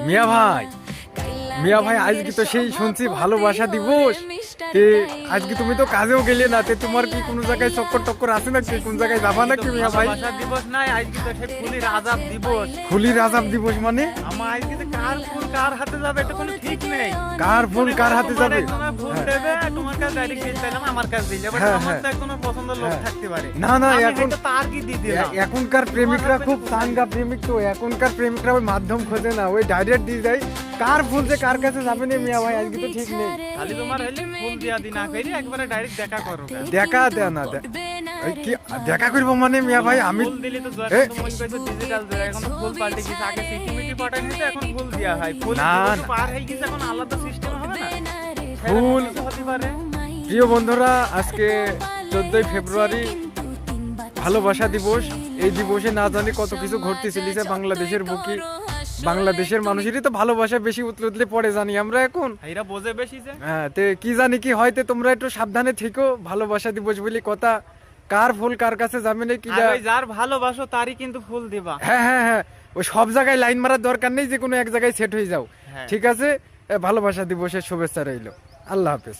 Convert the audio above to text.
মিয়া ভাই, মিয়া ভাই, আজকে তো সেই শুনছি ভালোবাসা দিবস। তে আজকে তুমি তো কাজেও গেলে না, তে তোমার কি কোনো জায়গায় চক্কর টক্কর আছে নাকি? কোন জায়গায় যাবা নাকি মিয়া ভাই? ভালোবাসা দিবস নাই, আজকে তো সেই ফুলির আজাব দিবস। ফুলির আজাব দিবস মানে? আমার আজকে যে কার ফুল কার হাতে যাবে এটা কোনো ঠিক নেই। কার ফুল কার হাতে যাবে? তোমার ফুল দেবে, তোমার কাছে ডাইরেক্ট দিয়ে দিলাম, আমার কাছে দিলে বাট হ্যাঁ, আমার হ্যাঁ। তো একজন পছন্দের লোক থাকতে পারে। না না, আমি এখন হয়তো তার কি দিয়ে দিলাম। এখনকার প্রেমিকরা খুব সাঙ্গা প্রেমিক, তো এখনকার প্রেমিকরা ওই মাধ্যম খোঁজে না, ওই ডাইরেক্ট দিয়ে দেয়। কার ফুল যে কার কাছে যাবে না মিয়া ভাই, আজকে তো ঠিক নেই। খালি তোমার হইলে ফুল দিয়া দি না কইরে একবারে ডাইরেক্ট দেখা করো। দেখা দেয় না ওই কি দেখা করবো মানে মিয়া ভাই? আমি ফুল দিলি তো এ, যখন মন কইছে ডিজিটাল যুগ, এখন তো ফুল পাল্টে গেছে। আগে চিঠি মিঠি পাঠাই নিতে, এখন ফুল দেয়া হয়। ফুল না, দিবস না। পার হয়ে গেছে, এখন আলাদা সিস্টেম হবে না। ফুল সেটা হতে পারে। প্রিয় বন্ধুরা, আজকে 14ই ফেব্রুয়ারি ভালোবাসা দিবস। এই দিবসে না জানি কত কিছু ঘটতেছে বাংলাদেশের বুকে। বাংলাদেশের মানুষেরই তো ভালোবাসা বেশি উতলে পড়ে, জানি আমরা এখন। এরা বোঝে বেশি যে। হ্যাঁ, তে কি জানি কি হয়তো তোমরা একটু সাবধানে থেকো। ভালোবাসা দিবস বলি কথা, কার ফুল কার কাছে যাবে না কি? আর ওই যার ভালোবাসো তারই কিন্তু ফুল দিবা। হ্যাঁ হ্যাঁ হ্যাঁ, ওই সব জায়গায় লাইন মারার দরকার নেই, যে কোনো এক জায়গায় সেট হয়ে যাও। হ্যাঁ। ঠিক আছে, ভালোবাসা দিবসের শুভেচ্ছা রইল। আল্লাহ হাফেজ।